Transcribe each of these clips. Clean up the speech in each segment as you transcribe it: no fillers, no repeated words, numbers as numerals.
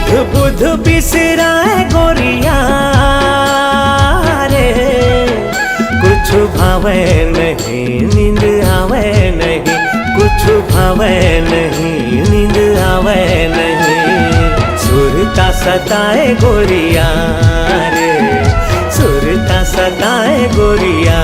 सुध बुध बिसराए गोरिया रे, कुछ भावे नहीं नींद आवे नहीं, कुछ भावे नहीं नींद आवे नहीं। सुरता सताए गोरिया रे, सुरता सताए गोरिया।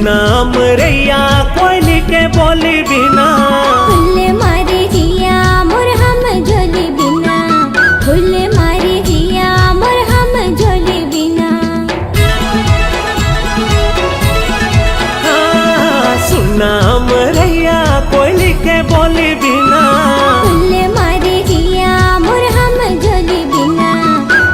नाम रैया कोयली के बोली बिना, फुल मारी हिया मोर हम झोली बिना, फुल मारी हिया मोर हम झोली बिना। सुनाम रैया कोयली के बोली बिना, फुल मारी हिया मोर हम झोली बिना,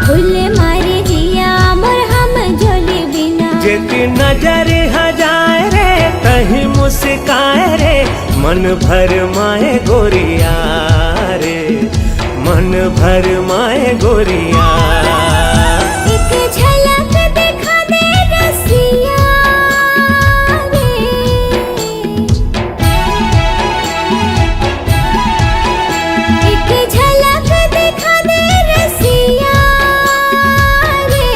फुल मारी हिया मोर हम झोली बिना। जेती नजर हजाए रे कहीं मुस्काए रे, मन भर माए गोरिया रे, मन भर माए गोरिया। एक झलक दिखा दे रसिया रे, एक झलक दिखा दे रसिया रे।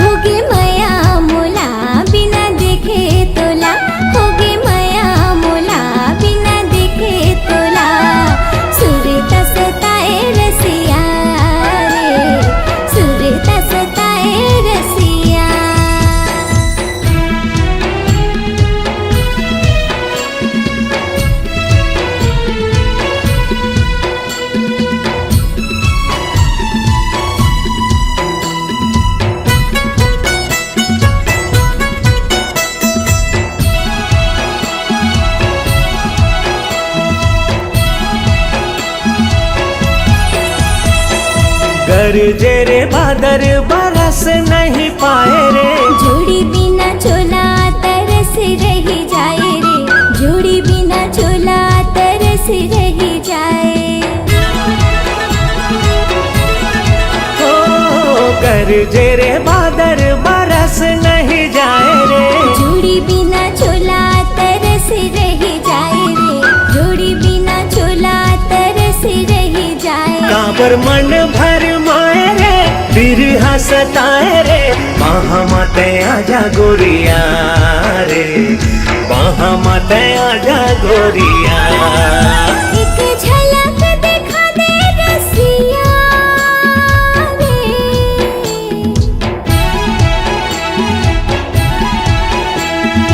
होगे माया मोला बिना देखे तोला, होगे माया मोला बिना देखे तोला। सुरता सताए रसिया रे, सुरता सताए रसिया। गरजे रे बादर बरस नहीं पाए रे, जोड़ी बिना चोला तरस रही जाए रे, जोड़ी बिना चोला तरस रही जाए। ओ गरजे रे बादर बरस नहीं जाए रे, जोड़ी बिना चोला तरस रही जाए रे, जोड़ी बिना चोला तरस रही जाए। काबर मन भर माए रे, बिरहा सताए रे, बाहा माते आजा गोरिया रे, बाहा माते आजा गोरिया। एक झलक दिखा दे रसिया रे,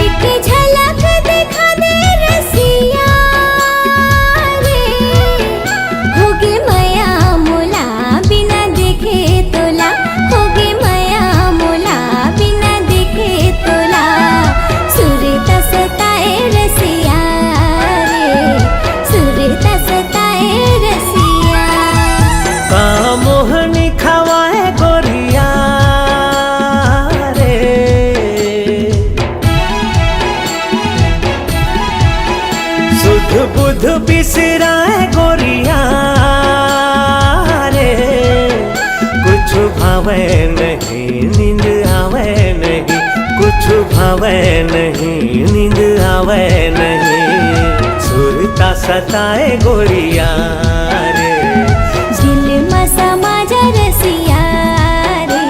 एक झलक दिखा दे रसिया रे। होगे माया मोला बिना देखे तोला, होगे माया मोला बिना देखे तोला। सुरता सताए रसिया रे, सुरता सताए रसिया। का मोहनी खवाए गोरिया रे, सुध बुध बिसराए गोरिया रे, कुछ भावे नहीं नींद आवे नहीं, कुछ भावे नहीं नींद आवे नहीं। सुरता सताए गोरिया रे, दिल में समा जा रसिया रे,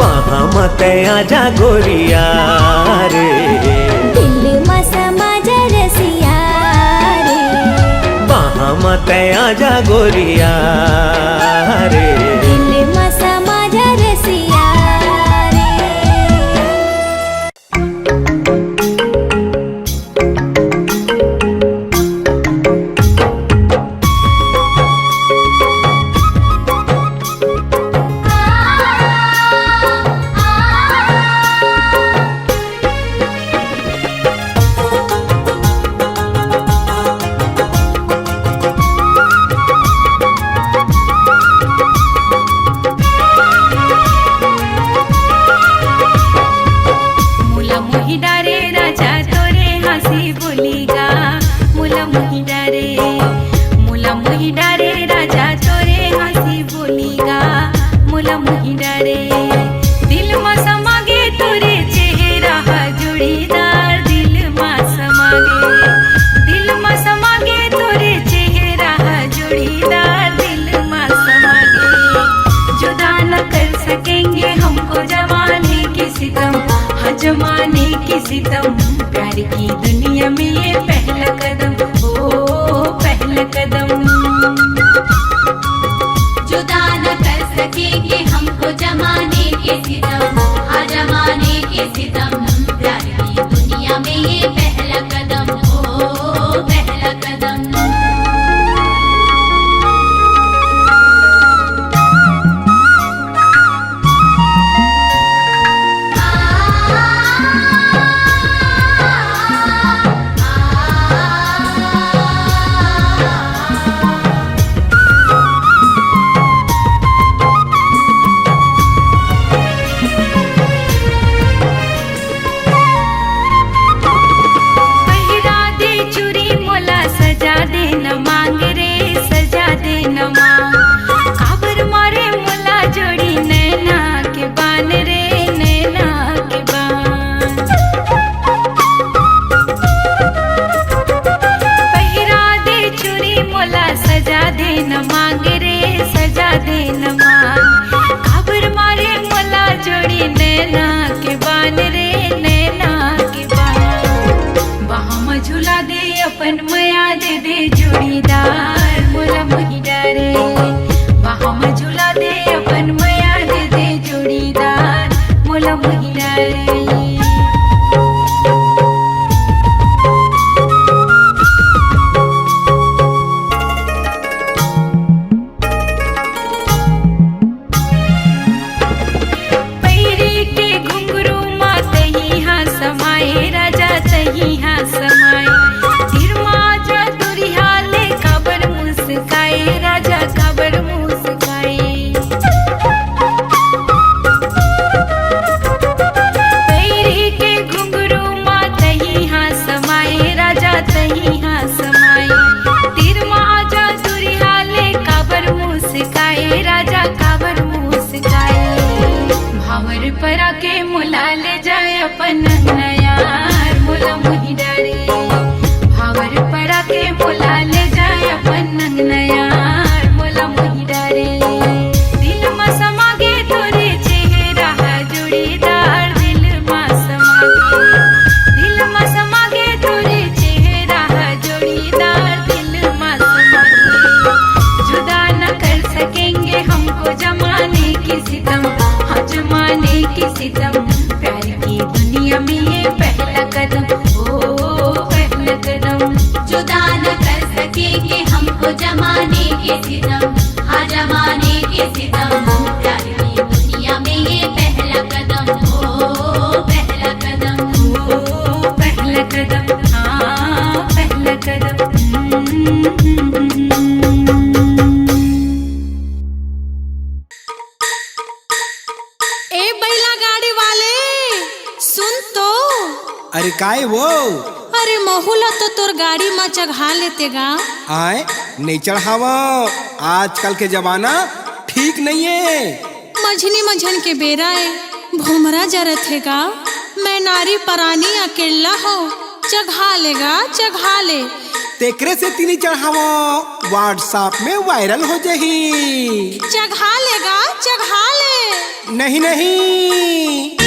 बाहा मते आजा गोरिया रे, दिल में समा जा रसिया रे, बाहा मते आजा गोरिया रे। दिल में समा जा रसिया रे। प्यार की दुनिया में ये पहला कदम, ओ पहला कदम। जुदा न कर सकेंगे हमको जमाने के सितम, हाँ जमाने के सितम। प्यार की दुनिया में ये पहला कदम, ओ पहला कदम। अपन मया दे दे जोड़ीदार मोला मोही डारे, वहाँ में झूला दे अपन मया दे दे जोड़ीदार मोला मोही डारे। परा के मुला ले जाए अपन नयार मोला मोही डारे, भावर परा के मुला ले जाए अपन नयार मोला मोही डारे। दिल में समागे तोरे चेहरा जोड़ीदार, दिल में समागे, दिल में समागे तोरे चेहरा जोड़ीदार, दिल में समागे। जुदा न कर सकेंगे हमको जमाने की सितम, जमाने की सितम। प्यार की दुनिया में ये पहला कदम, ओ पहला कदम। जुदा न कर सकेंगे हमको जमाने के सितम, हाँ जमाने के सितम। प्यार की दुनिया में ये पहला कदम, ओ पहला कदम, ओ पहला कदम, हाँ पहला कदम। अरे काय वो? अरे महुला तो तोर गाड़ी में चढ़ा लेते गा। आए नहीं चढ़ावा, आजकल के जमाना ठीक नहीं है। मझनी मझन के बेरा है, भुमरा जरत है गा। मैं नारी परानी अकेला हो, चढ़ा लेगा चढ़ा ले। तेकरे से तीनी चढ़ावा, व्हाट्सएप में वायरल हो जाही। चढ़ा लेगा चढ़ा ले। नहीं नहीं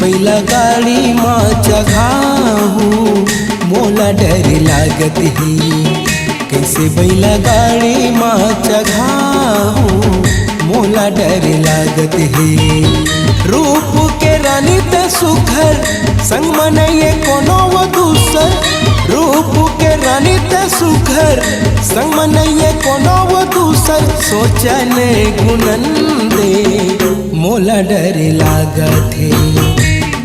बैला गाड़ी माँ चघाहू मोला डर लागत ही। कैसे बैला गाड़ी माँ चघाहू मोला डर लागत ही। रूप के रानी त सुघर संग मनइए कोनो वो दूसर, रूप रूप के रानी ते सुघर संग मनइए कोनो वो दूसर सोचने गुनन दे मोला डर लागत है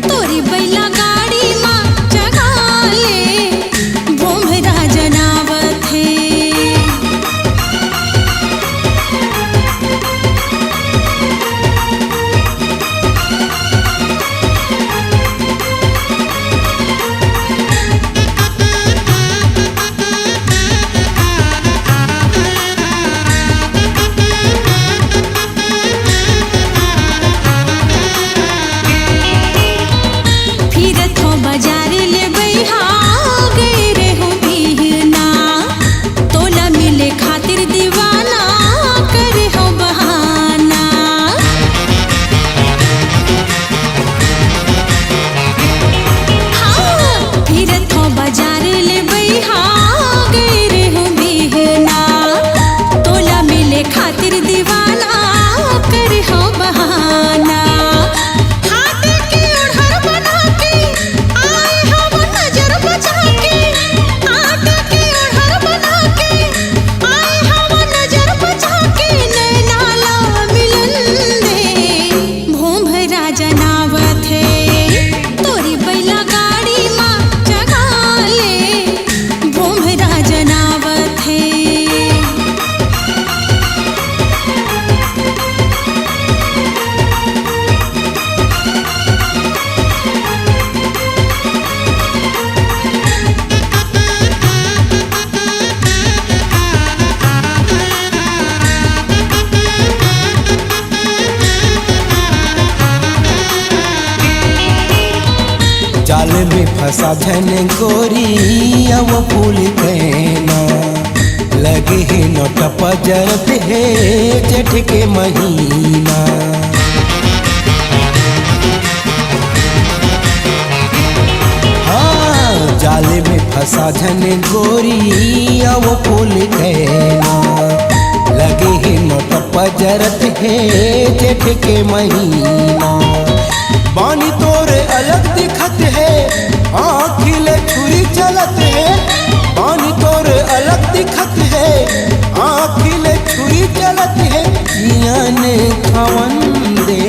तोरी बैला गाड़ी माँ चढ़ा ले भोमरा जनावत है फिरत हो बाजार ले बैहा गए रे हो बिहना तोला मिले खातिर दीवाना करे हो बहाना हाँ फिरत हो बाजार ले बैहा गए रे हो बिहना तोला मिले खातिर दीवाना करे हो बहाना हाथ के ओढ़र बना के आए हम नजर बचा के हाथ के ओढ़र बना के आए हम नजर बचा के नैना ला मिलन दे भोमरा जनावत है तोरी बैला गाड़ी माँ चढ़ा ले भोमरा जनावत है जाल में फंसा धन गोरी अब फूल कहना लगे है नोट पजरत है जेठ के महीना हाँ जाल में फंसा धन गोरी अब फूल कहना लगे है नोट पजरत है जेठ के महीना बानी तोरे अलग दिखत है आँखिले छुरी चलत है बानी तोरे अलग दिखत है आँखिले छुरी चलत है जियान खवन दे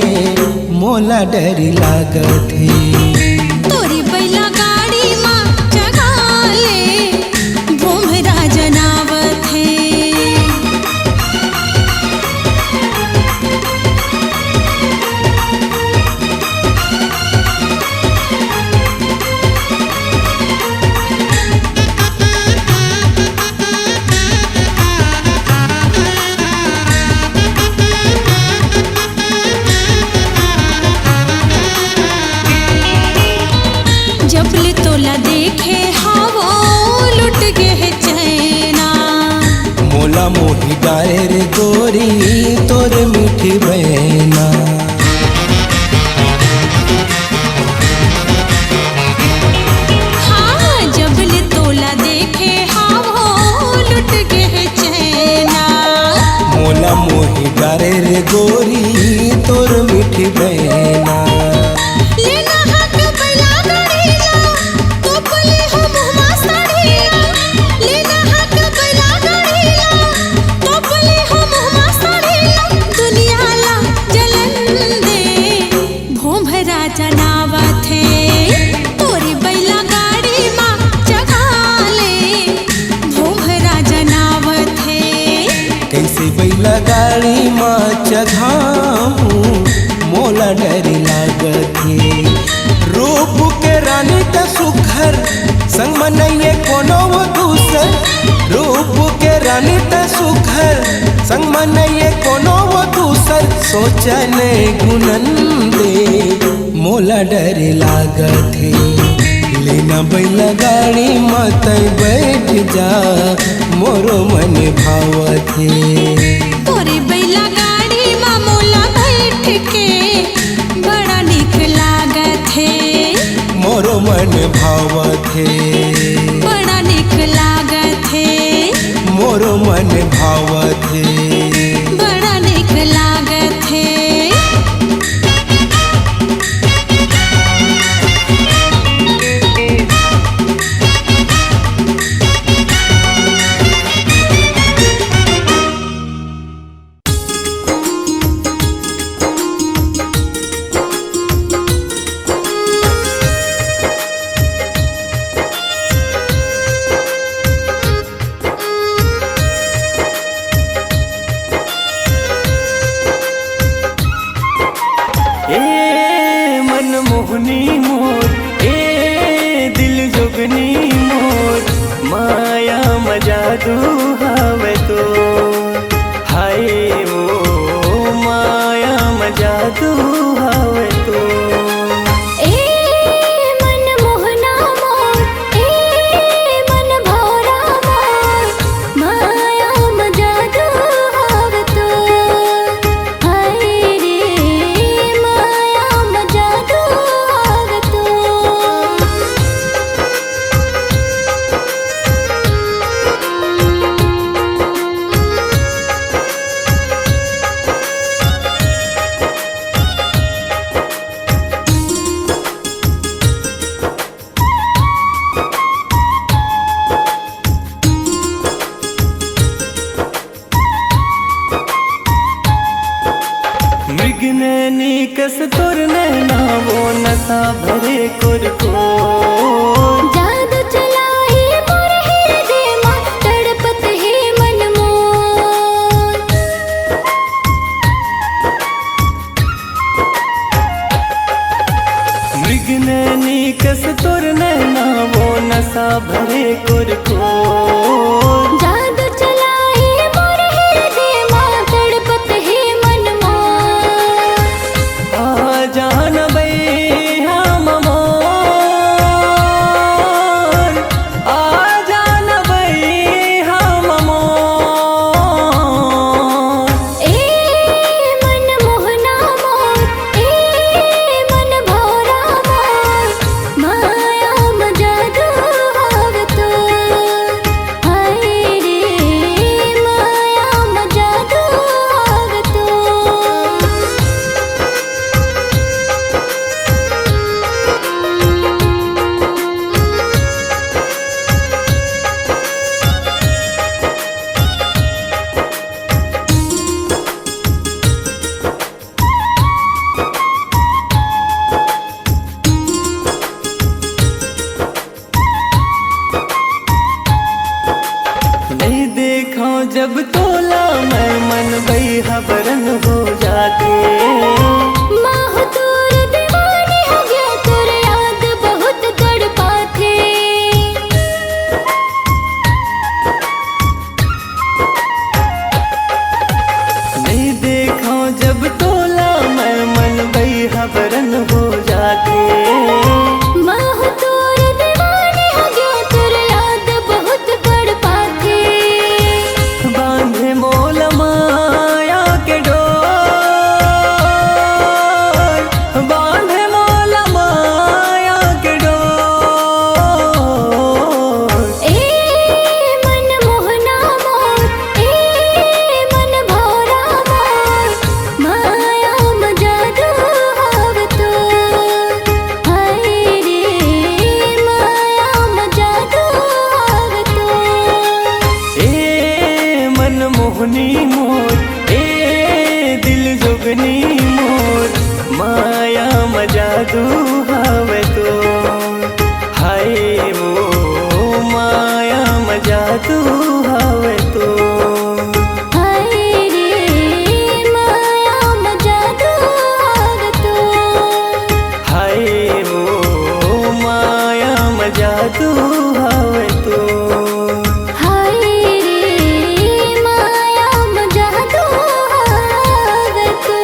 मोला डर लागत है तोरी बैला गाड़ी माँ चढ़ा ले भोमरा जनावत है जबले तोला देखे हवो लुट गे है चैना मोला मोही डाले रे गोरी तोरे मीठी बहना हाँ जबले तोला देखे हवो लुट गे है चैना मोला मोही डाले रे गोरी तोर मीठी बहना लेना हक बैला गाड़ीला तो पले हो मुहमा साड़ीला लेना हक बैला गाड़ीला तो पले हो मुहमा साड़ीला दुनिया ला जलन दे भोमरा जनावत है तोरी बैला गाड़ी माँ चढ़ा ले भोमरा जनावत है कैसे बैला गाड़ी माँ चढ़ाऊं मोला डर लागत है रूप के रानी त सुघर संग मनइए कोनो वो दूसर रूप के रानी त सुघर संग मनइए कोनो वो दूसर सोचने गुनन दे मोला डर लागत है लेना बैला गाड़ी मत बैठ जा मोरो मन भावत है तोरे बैला गाड़ी माँ मोला बैठ के बड़ा निक लागत है मोरो मन भावत है बड़ा निक लागत है मोरो मन भावत है बड़ा निक लागत है जादू हवे तो हाय वो माया में जादू हवे तो ए मन मोहना मोर ए मन भौरा मोर माया में जादू हवे तो हाय रे माया में जादू हवे तो मृग नैनी कस तोर नैना वो नशा भरे कुरको जादू चलाए मोर हृदय मां तड़पत है मन मोर मृग नैनी कस तोर नैना वो नशा भरे कुरको जादू चलाए मोर हृदय मां तड़पत है मन मोर आ जान बई हम मोर आ जान बई हम मोर ए मन मोहना मोर ए मन भौरा मोर माया में जादू हवे तो हाय रे माया में जादू हवे तो नहीं देखा जब तोला मैं मन बई हबरन हो जाते माह तोर दीवानी हो गया तोर याद बहुत तड़पाथे नहीं देखा जब तोला मैं मन बई हबरन हो जाते माह तोर दीवानी हो गया तोर याद बहुत तड़पाथे बांधे मोल माया के डोर बांधे मोल माया के डोर ए मन मोहना मोर ए मन भौरा मोर माया में जादू हवे तो हाय रे माया में जादू हवे तो ए मन मोहनी मोर ए दिल जोगनी मोर माया में जादू हवे तो हाय वो माया में जादू हवे तो हाय रे माया में जादू हवे तो हाय वो माया में जादू हवे तो हाय रे माया में जादू हवे तो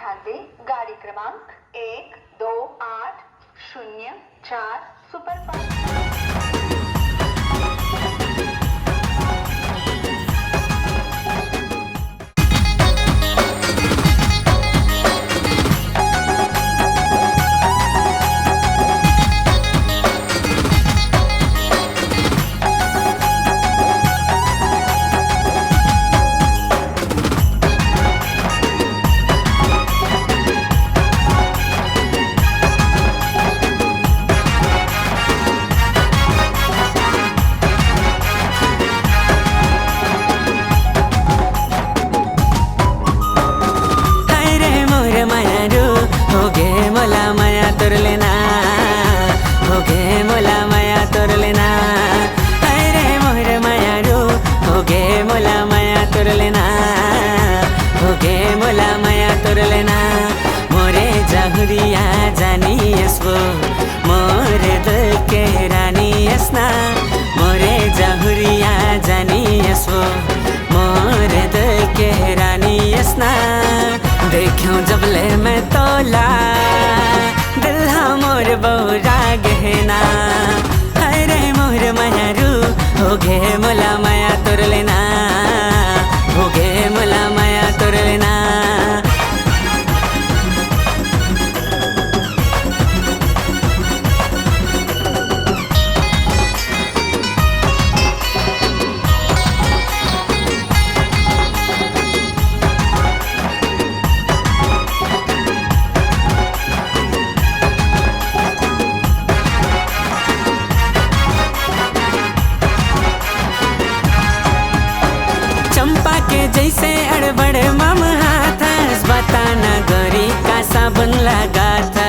ध्यान दें, गाड़ी क्रमांक 12804 सुपरफास्ट। हुरिया जानी यसो मोरे दिल के रानी यसना मोरे जहुरिया जानी यसो मोरे दिल के रानी यसना देखूं जब ले मैं तोला दिल मोर बौरा गहना अरे मोर मायारू हो गे मोला माया तोर लेना हो गे मोला माया तोर लेना जैसे अड़बड़ मम हाथ बताना गोरी का साबुन लगा था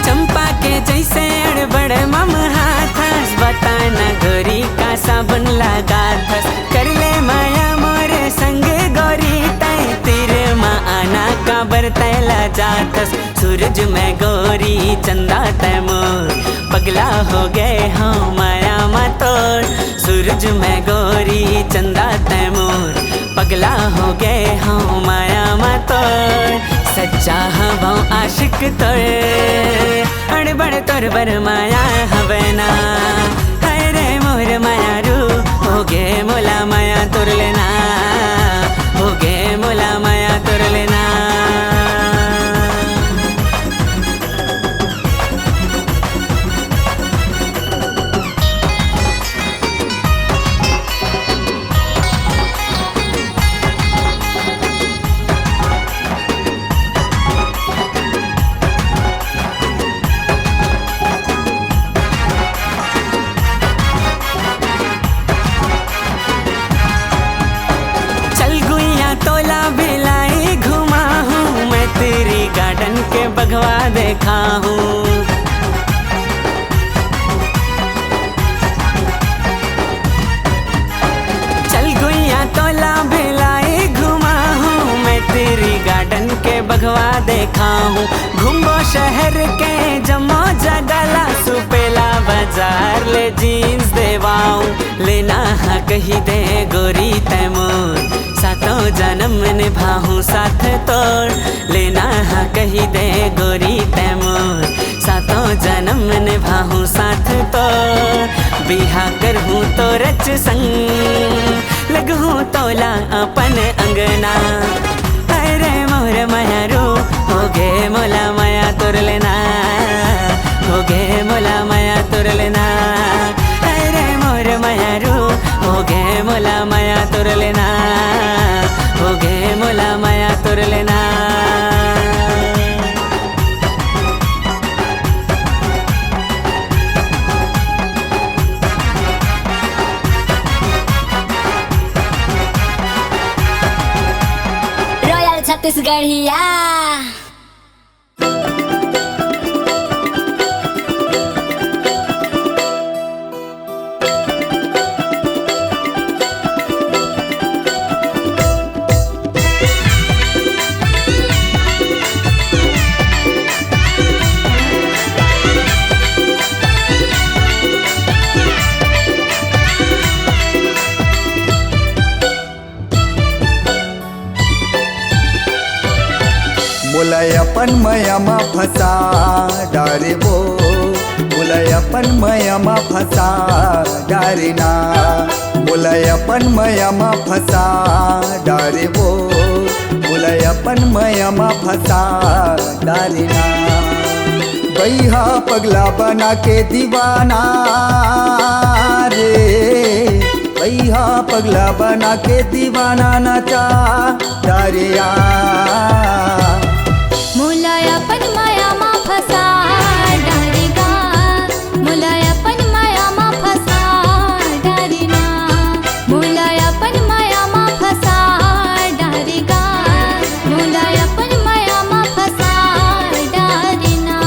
चंपा के जैसे अड़बड़ मम हाथ बताना गोरी का साबुन लगा था कर ले माया मोरे संग गोरी तय तेरे माँ आना का बरतैला जातस सूरज में गोरी चंदा तैमूर पगला हो गए हाँ माया मतोर सूरज में गोरी चंदा तैमूर पगला हो गए हाँ माया मतोर सच्चा हवा आशिक तोर अड़बड़ तोर बर माया हवेना हरे मोर माया रू हो गे मोला माया तोर लेना हो गे मोला माया तोर लेना भगवा देखा हूँ चल गुइया तोला भिलाई घुमा हूँ मैं तेरी गार्डन के भगवा देखा हूँ घूमो शहर के जमो जगला सुपेला बाजार ले जीन्स देवाऊँ लेना हा कही दे गोरी तैमूर सातों जन्म निभाऊं साथ तोड़ लेना हा कही दे गोरी तैमूर सातों जन्म निभाऊं साथ तोड़ बिहा करहूँ तो रच संग लगहूँ तोला अपन अंगना अरे मोर माया रू हो गे मोला माया तोर लेना हो गे मोला माया तोर लेना अरे मोर माया रू हो गे मोला माया तोर लेना हो गे मोला माया तोर लेना रॉयल छत्तीसगढ़िया मुलय अपन मयमा फसा डारे वो मुलय अपन मयमा फसा डारिना मुलय अपन मयमा फसा डारे वो मुलय अपन मयमा फसा डारिना बैहा पगला बना के दीवाना रे बैहा पगला बना के दीवाना नचा डारिया मुलाया पण माया मा फसा डारेगा मुलाया पण माया मा फसा डारेना मुलाया पण माया मा फसा डारेगा मुलाया पण माया मा फसा डारेना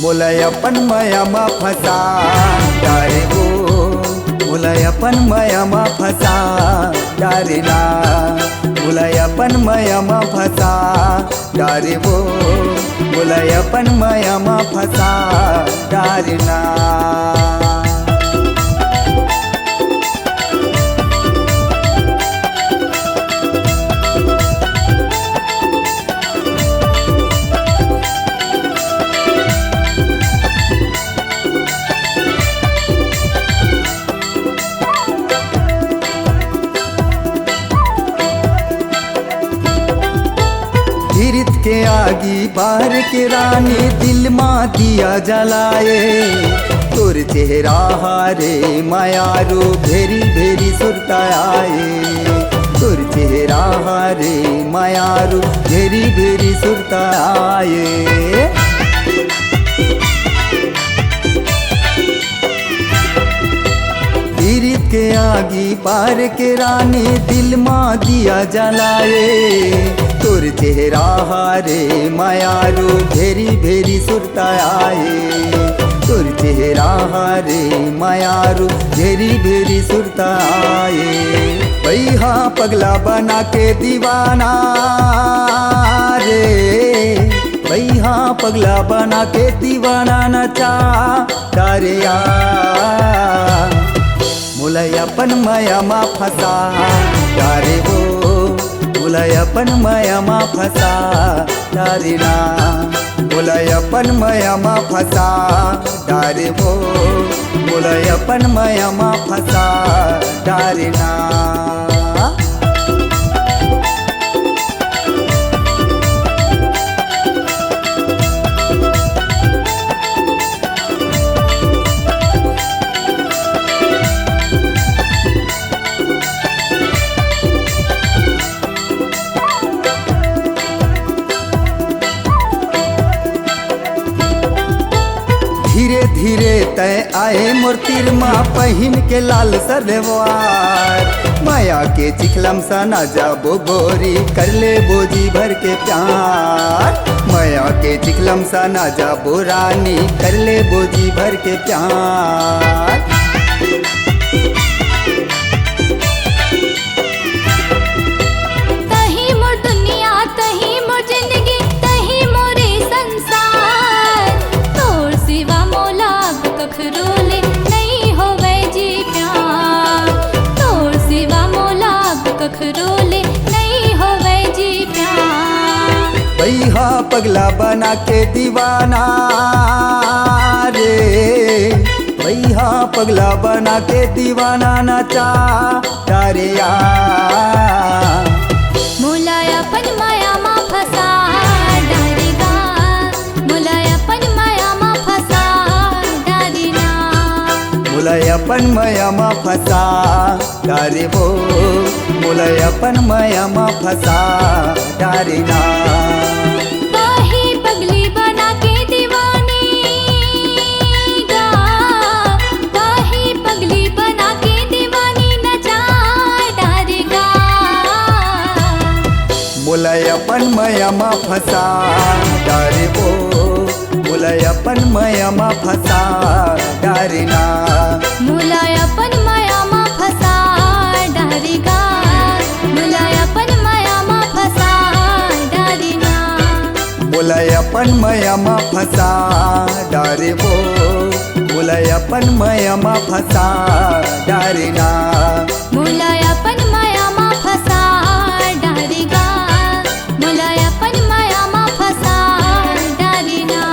मुलय अपन मयमा फसा डारे वो मुलय अपन मयमा फसा डारिना मुलय अपन मयमा फसा डारे वो मुलय अपन मयमा फसा डारिना गिरत के आगी बाहर के रानी दिल माँ दिया जलाए तोर चेहरा हारे मायारू भेरी भेरी सुरताए तोर चेहरा हारे मायारू भेरी भेरी सुरताए गिरत के आगी पार के रानी दिल माँ दिया जलाए तोर चेहरा हारे मायारू भेरी भेरी सुरताए तोर चेहरा हारे मायारू भेरी भेरी सुरताए बैहा पगला बना के दीवाना रे बैहा पगला बना के दीवाना नचा डारिया मुलय अपन मयमा फसा डारे वो मुलय अपन मयमा फसा डारिना मुलय अपन मयमा फसा डारे वो मुलय अपन मयमा फसा डारिना धीरे धीरे तय आए मूर्तिर माँ पहिन के लाल सलवार माया के चिखलम सा ना जाबो गोरी कर ले बोझी भर के प्यार माया के चिखलम सा ना जाबो रानी कर ले बोझी भर के प्यार कखरोले नहीं होवे जी प्यार पगला बना के दीवाना रे, भैया पगला बना के दीवाना नचा तारे यार। मुलाया पण माया मा फसा डारेगा, मुलाया पण माया मा फसा डारेना, मुलय अपन मयामा फसा डारे वो, मुलय अपन मयामा फसा डारेना। काहे पगली बना के दीवानी गा, काहे पगली बना के दीवानी नचा डारेगा, मुलय अपन मयामा फसा डारे वो, मुलय अपन मयामा फसा डारेना। मुलाया पण माया मा फसा डारेगा, मुलाया पण माया मा फसा डारेना, मुलय अपन मयामा फसा डारे वो, मुलय अपन मयामा फसा डारेना। मुलाया पण माया मा फसा डारेगा, मुलाया पण माया मा फसा डारेना।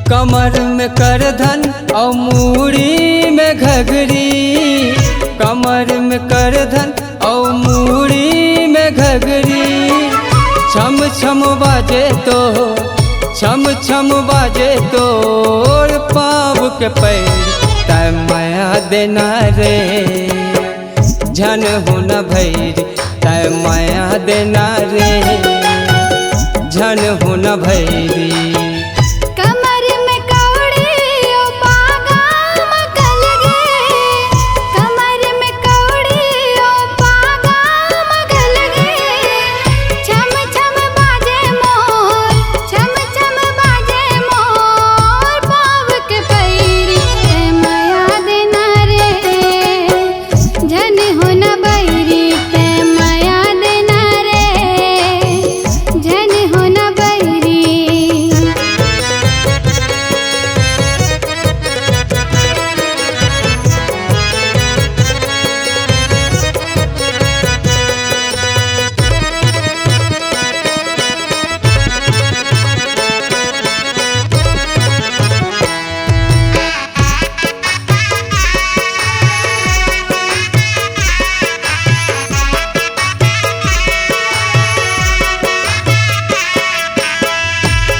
कमर में करधन और मूड़ी में घघरी, कमर में करधन और मूड़ी में घघरी, छम छम बाजे तो, छम छम बाजे तोर पाँव के पैर, तय माया देना रे, झन हो न भैर, तय माया देना रे, झन हो न भैरी। कमर में कौड़ी ओ पागा मगल गे, कमर में कौड़ी ओ पागा मगल गे, छम छम बाजे मोर, छम छम बाजे मोर पाव के पैरी, ते माया देना रे, जन हो न बैरी, ते माया देना रे, जन हो न बैरी।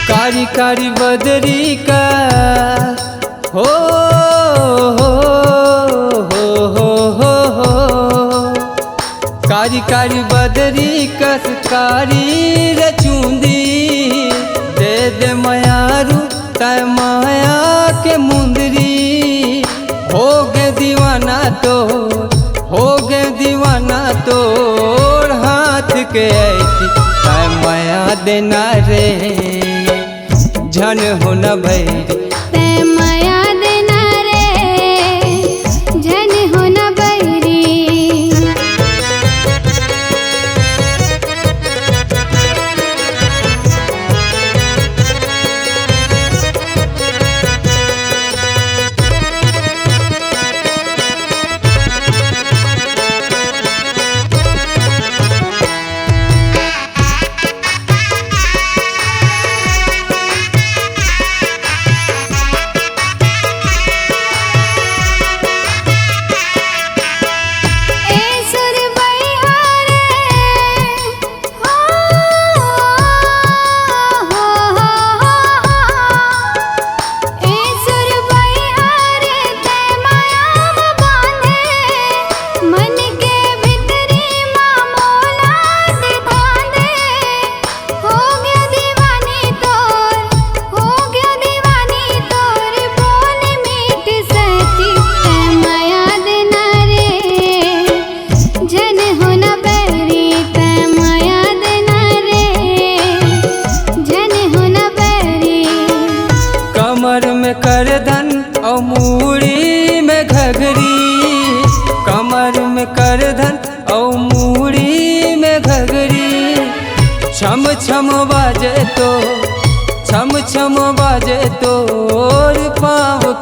कारी कारी बदरी का हो हो हो, कारी कारी बदरी कस कारी रचूंदी, दे दे मायारू तय माया के मुंदरी, हो गे दीवाना तो, हो गे दीवाना तोर हाथ के ऐठी, तय माया देना रे, झन हो न भैरी। ते माया देना रे, झन हो न बैरी।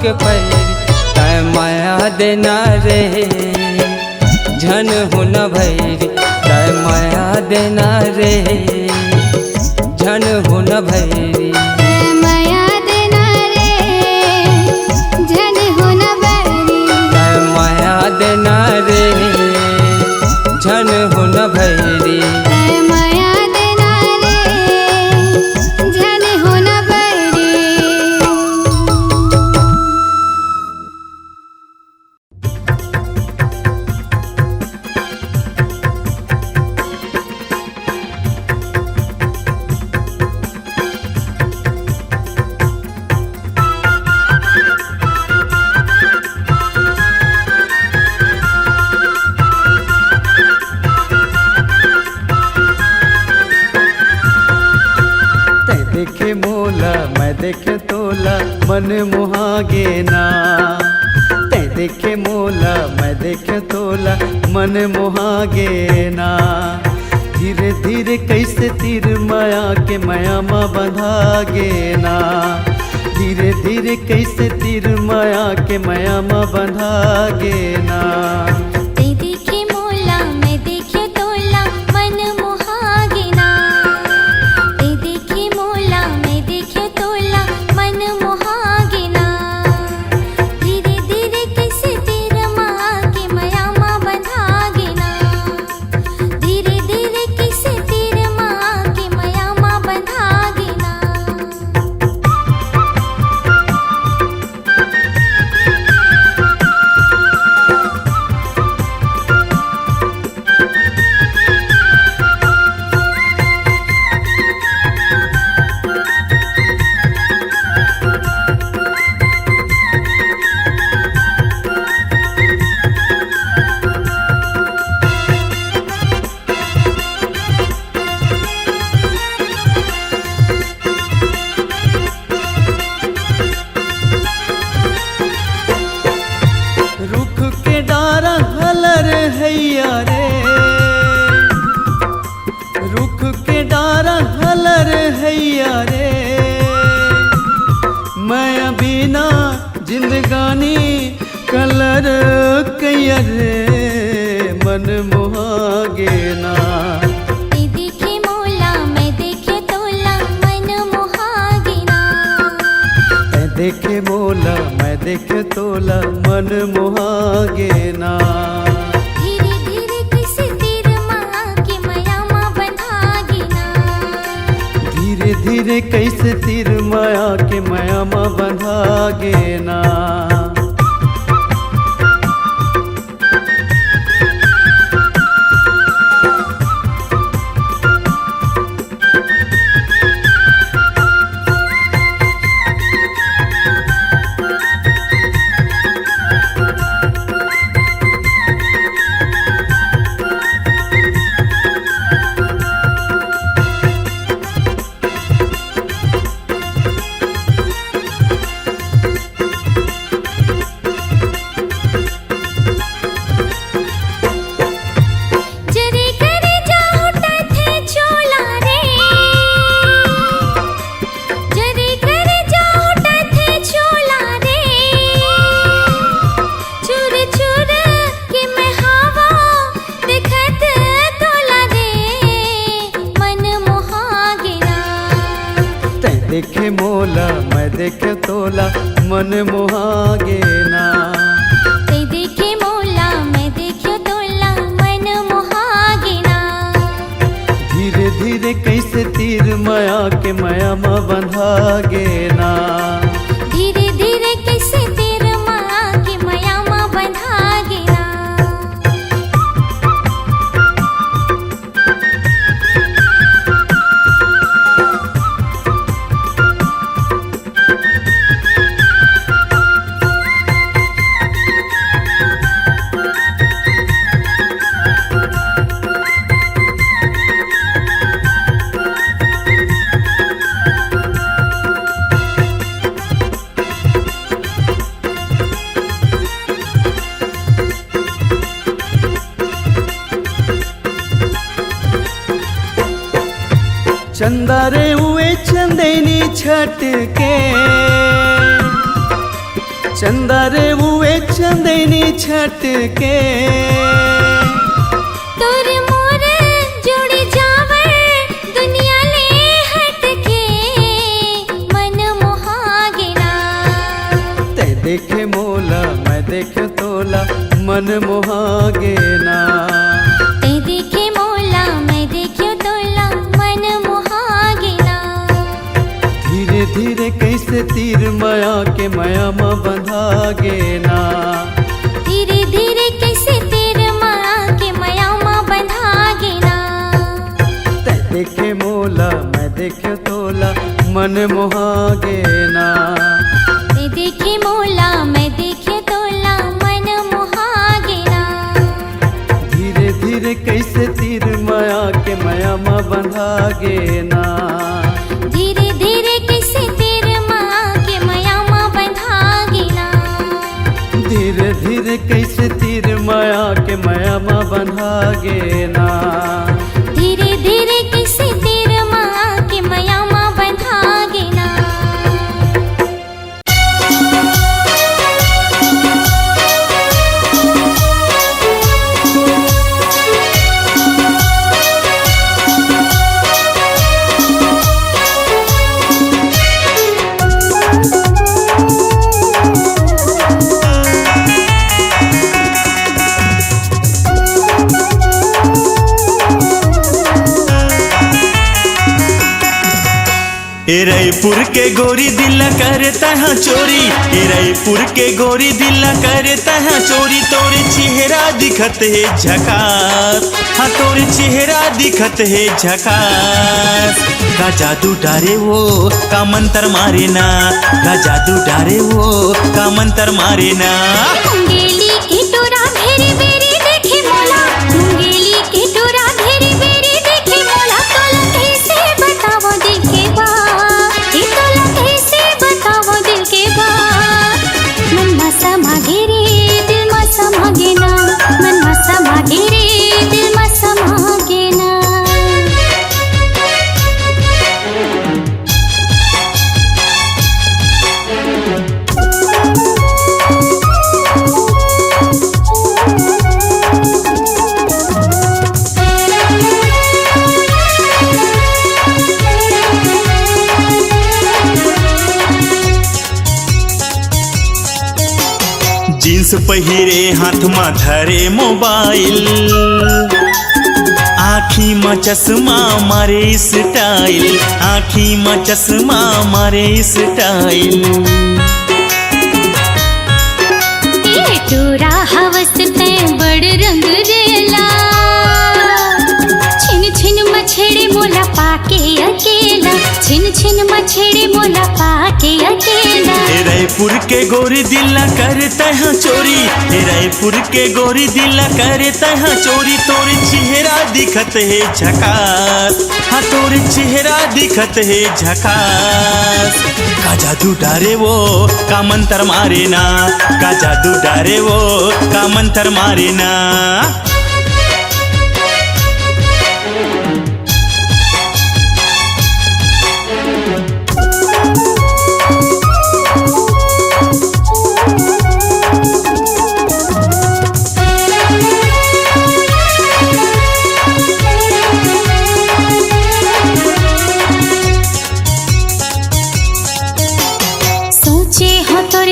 के पैरी तय माया देना रे झन हो न भैरी तय माया देना रे झन हो न भैरी माया देना रे झन हो न भैरी तय माया देना रे झन हो न भैरी माया देना रे झन हो न भैरी। देखे मोला मैं देखे तोला मन मोहागे ना ते देखे मोला मैं देखे तोला मन मोहागे ना धीरे धीरे कैसे तीर माया के माया माँ बंधागे ना धीरे धीरे कैसे तीर माया के माया माँ बंधागे ना ते देखे मोला मैं देखे तोला मन मोहागे ना ते देखे मोला मैं देखे तोला मन मोहागे ना धीरे धीरे कैसे तीर माँ के माया माँ बंधागे ना धीरे धीरे कैसे तीर माँ के माया माँ बंधागे ना। रुख के डारा हलर हैया रे रुख के डारा हलर हैया रे मैं बिना जिंदगानी कलर कैया रे मन मोहागे ना ते देखे मोला मैं देखे तोला मन मोहागे ना मैं देखे मोला मैं देखे तोला मन मोहागे ना धीरे धीरे कैसे तीर माँ के माया माँ बंधागे ना धीरे धीरे कैसे तीर माया के माया माँ बंधागे ना जरे करे जाओ थे छोला रे जरे करे जाओ थे छोला रे चुर चुर के मैं हवा देखत तोला रे मन मोहागे ना ते देखे मोला मैं देखे तोला मन मोहागे ना ते देखे मोला मैं देखे तोला मन मोहागे ना धीरे धीरे कैसे तीर माया के माया माँ बंधागे ना धीरे धीरे कैसे तीर माँ के माया माँ बंधागे ना। चंदा रे हुए चंदेनी छट के चंदा रे हुए चंदनी छट के तोर मोर जोड़ी जावर दुनिया ले हट के मन मोहागिना ते देखे मोला मैं देखे तोला मन मोहागे ना ते देखे मोला मैं देखियो तोला मन मोहागिना धीरे धीरे कैसे तीर माया के माया में बंधागे ना धीरे धीरे कैसे तीर माया के माया में बंधागिना ते देखे मोला मैं देखे तोला मन मोहागे ना ते देखे मोला मैं देखियो तोला मन मोहागिना धीरे धीरे कैसे तीर माया के माया में बंधागे ना धीरे धीरे कैसे तीर माया के माया में बंधागिना धीरे धीरे कैसे तीर माया के माया में बंधागे ना धीरे धीरे कैसे तीर माया के माया में बंधागिना ए रायपुर के गोरी दिल करता है चोरी, ए रायपुर के गोरी दिल करता है चोरी। तोरे चेहरा दिखत है झकास, हाँ तोरे चेहरा दिखत है झकास। का जादू डारे वो का मंत्र मारे ना, का जादू डारे वो का मंत्र मारे ना। मुंगेली की टोरा घेरी बेरी देखे मोला, मुंगेली की टोरा घेरी बेरी देखे मोला। तोला कैसे बतावो दिल के बात, ये तोला कैसे बतावो दिल के बात। मन मा समागे रे दिल मा समागे ना, मन मा समागे रे दिल मा समागे ना। जींस पहिरे हाथ में धरे मोबाइल, आँखी में चश्मा मारे स्टाइल, आँखी में चश्मा मारे स्टाइल। ये टोरा हवस ते बड़ रंग देला, छिन छिन मछेड़े मोला पाके अकेला, छिन छिन मछेड़े मोला पाके अकेला। ए रायपुर के गोरी दिल करता है चोरी, ए रायपुर के गोरी दिल करता है चोरी। तोरे चेहरा दिखत है झकास, हाँ तोरे चेहरा दिखत है झकास। का जादू डारे वो का मंत्र मारे ना, का जादू डारे वो का मंत्र मारे ना।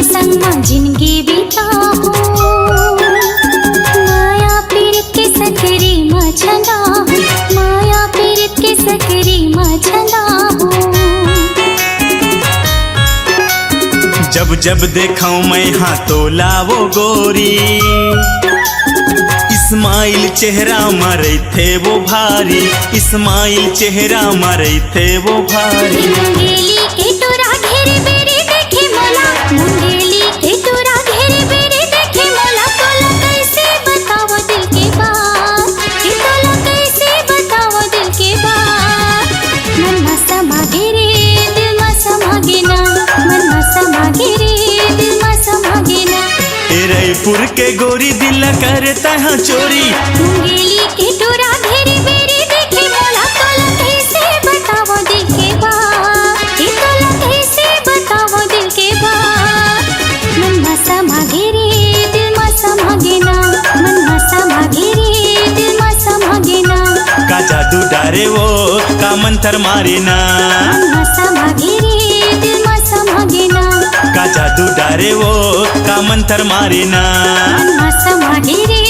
संग में जिंदगी बिताऊं, माया पीर के सकरी में छंदा, माया पीर के सकरी में छंदा। जब जब देखूं मैं हाँ तो लावो गोरी, इस्माइल चेहरा मारे थे वो भारी, इस्माइल चेहरा मारे थे वो भारी। मुंगेली के टोरा घेरे बेरी देखे मोला, मुंगेली के टोरा घेरे बेरी देखे मोला। तोला कैसे बताओ दिल के बात, ये तोला कैसे बताओ दिल के बात। मन मा समागे रे दिल मा समागे ना, मन मा समागे रे दिल मा समागे ना। ए रायपुर के गोरी दिल करता है चोरी, मुंगेली के टोरा घेरे बेरी देखे मोला। तोला कैसे बताओ दिल के बात, ये तोला कैसे बताओ दिल के बात। मन मा डारे वो का मंतर मारे ना मासा मागे रे दिल मासा मागे ना का जादू डारे वो का मंतर मारे ना मासा मागे रे